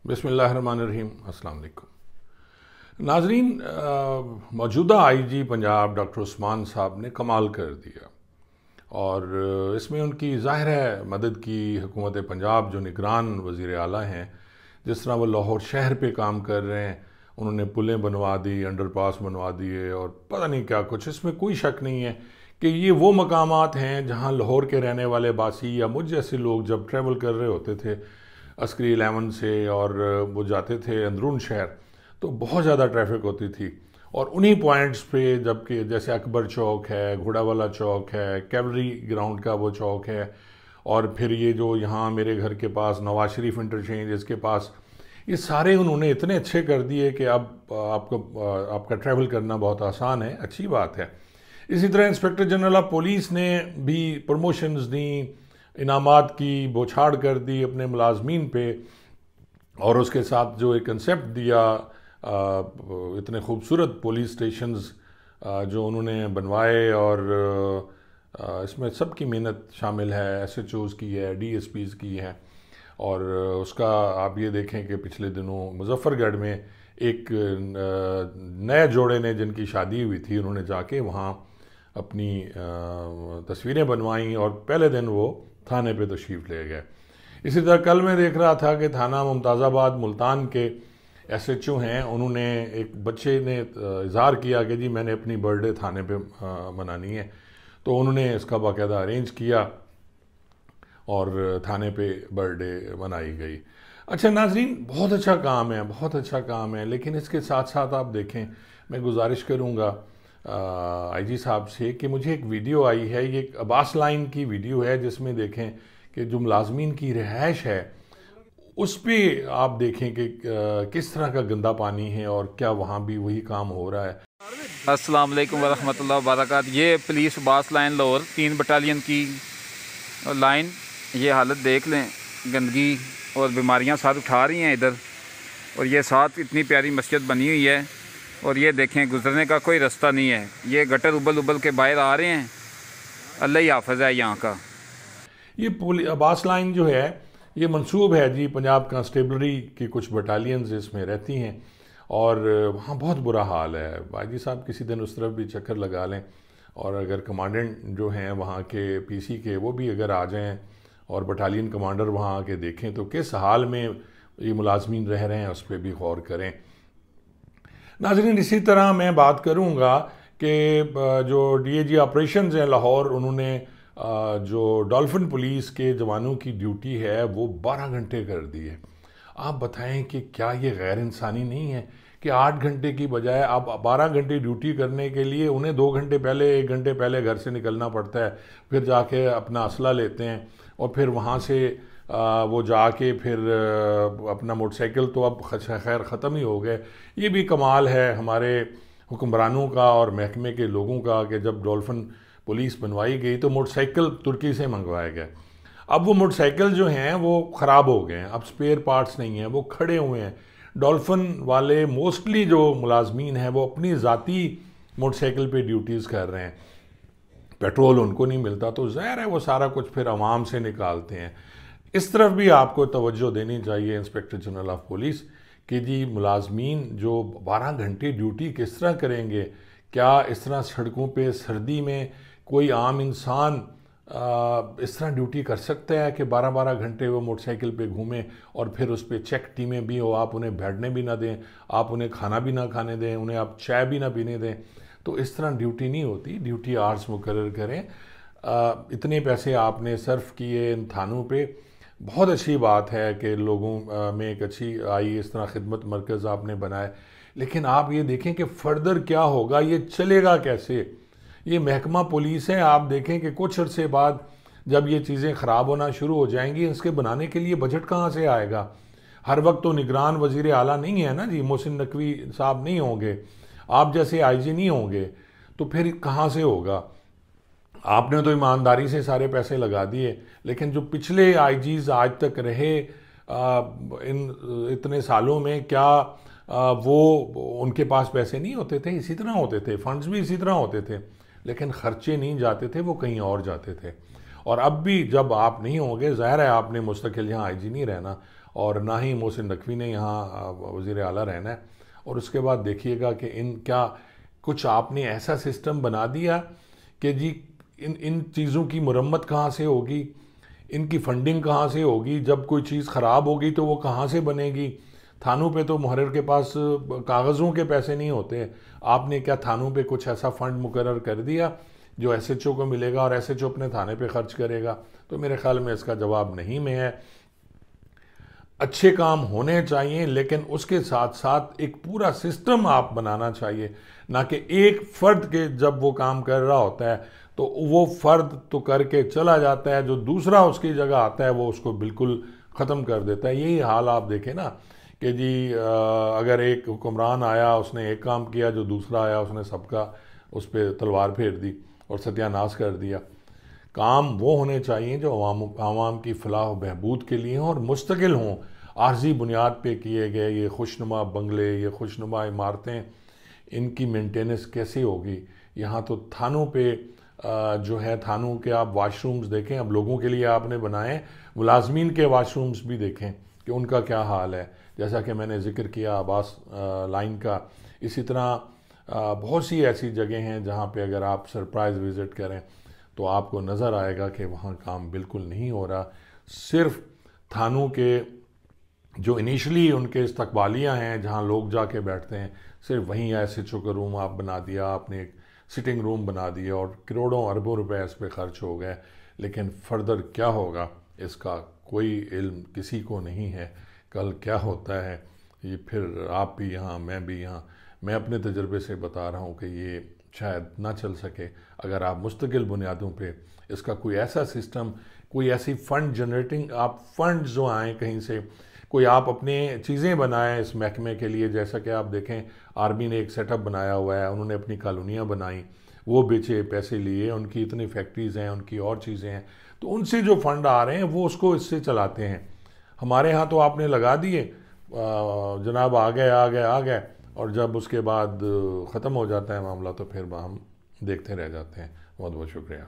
बिस्मिल्लाहिर्रहमानिर्रहीम। अस्सलाम वालेकुम नाजरीन। मौजूदा आईजी पंजाब डॉक्टर उस्मान साहब ने कमाल कर दिया और इसमें उनकी ज़ाहिर है मदद की हुकूमत पंजाब जो निगरान वज़ीर आला हैं। जिस तरह वो लाहौर शहर पे काम कर रहे हैं, उन्होंने पुलें बनवा दी, अंडरपास बनवा दिए और पता नहीं क्या कुछ। इसमें कोई शक नहीं है कि ये वो मकामात हैं जहाँ लाहौर के रहने वाले बासी या मुझ जैसे लोग जब ट्रैवल कर रहे होते थे अस्करी 11 से और वो जाते थे अंदरून शहर, तो बहुत ज़्यादा ट्रैफिक होती थी। और उन्हीं पॉइंट्स पे जबकि जैसे अकबर चौक है, घोड़ावाला चौक है, कैवलरी ग्राउंड का वो चौक है, और फिर ये जो यहाँ मेरे घर के पास नवाज शरीफ इंटरचेंज इसके पास, ये सारे उन्होंने इतने अच्छे कर दिए कि अब आपका ट्रैवल करना बहुत आसान है। अच्छी बात है। इसी तरह इंस्पेक्टर जनरल ऑफ पुलिस ने भी प्रमोशंस दी, इनामात की बौछाड़ कर दी अपने मुलाजमीन पे, और उसके साथ जो एक कंसेप्ट दिया, इतने खूबसूरत पुलिस स्टेशंस जो उन्होंने बनवाए, और इसमें सबकी मेहनत शामिल है, एसएचओज़ की है, डीएसपीज़ की है। और उसका आप ये देखें कि पिछले दिनों मुजफ्फरगढ़ में एक नए जोड़े ने जिनकी शादी हुई थी, उन्होंने जाके वहाँ अपनी तस्वीरें बनवाईं और पहले दिन वो थाने पे तशरीफ़ ले गए। इसी तरह कल मैं देख रहा था कि थाना मुमताज़ाबाद मुल्तान के एसएचओ हैं, उन्होंने एक बच्चे ने इज़हार किया कि जी मैंने अपनी बर्थडे थाने पे मनानी है, तो उन्होंने इसका बाकायदा अरेंज किया और थाने पे बर्थडे मनाई गई। अच्छा नाजरीन, बहुत अच्छा काम है, बहुत अच्छा काम है। लेकिन इसके साथ साथ आप देखें, मैं गुजारिश करूँगा आईजी साहब से कि मुझे एक वीडियो आई है, ये एक अब्बास लाइन की वीडियो है, जिसमें देखें कि जो मुलाजमीन की रिहाइश है उस पर आप देखें कि किस तरह का गंदा पानी है और क्या वहाँ भी वही काम हो रहा है। अस्सलाम वालेकुम वरहमतुल्लाहि वबरकातुहू। ये पुलिस बास लाइन लाहौर 3 बटालियन की लाइन, ये हालत देख लें, गंदगी और बीमारियां साथ उठा रही हैं इधर। और ये साथ इतनी प्यारी मस्जिद बनी हुई है, और ये देखें गुजरने का कोई रास्ता नहीं है। ये गटर उबल उबल के बाहर आ रहे हैं। अल्लाह ही हाफ़िज़ है यहाँ का। ये अब्बास लाइन जो है ये मंसूब है जी पंजाब कांस्टेबलरी की कुछ बटालियंस इसमें रहती हैं, और वहाँ बहुत बुरा हाल है। बाजी साहब किसी दिन उस तरफ भी चक्कर लगा लें, और अगर कमांडेंट जो हैं वहाँ के पीसी के वो भी अगर आ जाएं और बटालियन कमांडर वहाँ आके देखें तो किस हाल में ये मुलाजमीन रह रहे हैं उस पर भी गौर करें। नाज़रीन, इसी तरह मैं बात करूँगा कि जो डीएजी ऑपरेशंस हैं लाहौर, उन्होंने जो डॉल्फिन पुलिस के जवानों की ड्यूटी है वो 12 घंटे कर दी है। आप बताएं कि क्या ये गैर इंसानी नहीं है कि 8 घंटे की बजाय आप 12 घंटे ड्यूटी करने के लिए उन्हें 2 घंटे पहले 1 घंटे पहले घर से निकलना पड़ता है, फिर जाके अपना असला लेते हैं और फिर वहाँ से वो जाके फिर अपना मोटरसाइकिल, तो अब खैर ख़त्म ही हो गए। ये भी कमाल है हमारे हुक्मरानों का और महकमे के लोगों का कि जब डॉल्फिन पुलिस बनवाई गई तो मोटरसाइकिल तुर्की से मंगवाए गए। अब वो मोटरसाइकिल जो हैं वो ख़राब हो गए हैं, अब स्पेयर पार्ट्स नहीं हैं, वो खड़े हुए हैं। डॉल्फिन वाले मोस्टली जो मुलाजमीन हैं वो अपनी ज़ाती मोटरसाइकिल पे ड्यूटीज़ कर रहे हैं, पेट्रोल उनको नहीं मिलता, तो ज़ाहिर है वो सारा कुछ फिर आवाम से निकालते हैं। इस तरफ भी आपको तवज्जो देनी चाहिए इंस्पेक्टर जनरल ऑफ पुलिस कि जी मुलाजमीन जो 12 घंटे ड्यूटी किस तरह करेंगे। क्या इस तरह सड़कों पे सर्दी में कोई आम इंसान इस तरह ड्यूटी कर सकता है कि 12-12 घंटे वो मोटरसाइकिल पे घूमें और फिर उस पर चेक टीमें भी हो, आप उन्हें बैठने भी ना दें, आप उन्हें खाना भी ना खाने दें, उन्हें आप चाय भी ना पीने दें। तो इस तरह ड्यूटी नहीं होती। ड्यूटी आवर्स मुकर्रर करें। इतने पैसे आपने सर्फ किए इन थानों पे, बहुत अच्छी बात है कि लोगों में एक अच्छी आई, इस तरह खिदमत मरकज़ आपने बनाए। लेकिन आप ये देखें कि फ़र्दर क्या होगा, ये चलेगा कैसे। ये महकमा पुलिस है, आप देखें कि कुछ अरसे बाद जब ये चीज़ें ख़राब होना शुरू हो जाएंगी, इसके बनाने के लिए बजट कहाँ से आएगा। हर वक्त तो निगरान वज़ीर आला नहीं है ना जी, मोहसिन नकवी साहब नहीं होंगे, आप जैसे आईजी नहीं होंगे, तो फिर कहाँ से होगा। आपने तो ईमानदारी से सारे पैसे लगा दिए, लेकिन जो पिछले आईजीज़ आज तक रहे इन इतने सालों में, क्या वो उनके पास पैसे नहीं होते थे? इसी तरह होते थे, फंड्स भी इसी तरह होते थे, लेकिन खर्चे नहीं जाते थे, वो कहीं और जाते थे। और अब भी जब आप नहीं होंगे, ज़ाहिर है आपने मुस्तकिल यहाँ आईजी नहीं रहना, और ना ही मोहसिन नकवी ने यहाँ वज़ीर आला रहना है। और उसके बाद देखिएगा कि क्या कुछ आपने ऐसा सिस्टम बना दिया कि जी इन चीज़ों की मुरम्मत कहाँ से होगी, इनकी फंडिंग कहाँ से होगी, जब कोई चीज़ ख़राब होगी तो वो कहाँ से बनेगी। थानों पे तो मुहर्रिर के पास कागज़ों के पैसे नहीं होते, आपने क्या थानों पे कुछ ऐसा फ़ंड मुकर्रर कर दिया जो एसएचओ को मिलेगा और एसएचओ अपने थाने पे खर्च करेगा? तो मेरे ख्याल में इसका जवाब नहीं में है। अच्छे काम होने चाहिए, लेकिन उसके साथ साथ एक पूरा सिस्टम आप बनाना चाहिए, ना कि एक फ़र्द के जब वो काम कर रहा होता है तो वो फ़र्द तो करके चला जाता है, जो दूसरा उसकी जगह आता है वो उसको बिल्कुल ख़त्म कर देता है। यही हाल आप देखें ना कि जी अगर एक हुक्मरान आया, उसने एक काम किया, जो दूसरा आया उसने सबका उस पर तलवार फेर दी और सत्यानाश कर दिया। काम वो होने चाहिए जो आवाम की फलाह बहबूद के लिए हों और मुस्तकिल हों। आर्जी बुनियाद पे किए गए ये खुशनुमा बंगले, ये खुशनुमा इमारतें, इनकी मेंटेनेंस कैसे होगी? यहाँ तो थानों पे जो है, थानों के आप वाशरूम्स देखें, अब लोगों के लिए आपने बनाए, मुलाजमीन के वाशरूम्स भी देखें कि उनका क्या हाल है। जैसा कि मैंने जिक्र किया आबास लाइन का, इसी तरह बहुत सी ऐसी जगह हैं जहाँ पे अगर आप सरप्राइज़ विज़िट करें तो आपको नज़र आएगा कि वहाँ काम बिल्कुल नहीं हो रहा। सिर्फ थानों के जो इनिशली उनके इस्तकबालियाँ हैं जहाँ लोग जाके बैठते हैं, सिर्फ वहीं एसएचओ का रूम आप बना दिया, आपने एक सिटिंग रूम बना दिया और करोड़ों अरबों रुपए इस पर खर्च हो गए। लेकिन फर्दर क्या होगा इसका कोई इल्म किसी को नहीं है। कल क्या होता है ये फिर आप भी यहाँ, मैं भी यहाँ। मैं अपने तजर्बे से बता रहा हूँ कि ये शायद ना चल सके अगर आप मुस्तकिल बुनियादों पे इसका कोई ऐसा सिस्टम, कोई ऐसी फ़ंड जनरेटिंग, आप फंड जो आएँ कहीं से, कोई आप अपने चीज़ें बनाएं इस महकमे के लिए। जैसा कि आप देखें आर्मी ने एक सेटअप बनाया हुआ है, उन्होंने अपनी कॉलोनियाँ बनाई, वो बेचे, पैसे लिए, उनकी इतनी फैक्ट्रीज़ हैं, उनकी और चीज़ें हैं, तो उनसे जो फंड आ रहे हैं वो उसको इससे चलाते हैं। हमारे यहाँ तो आपने लगा दिए, जनाब आ गए आ गए आ गए, और जब उसके बाद ख़त्म हो जाता है मामला तो फिर हम देखते रह जाते हैं। बहुत बहुत शुक्रिया।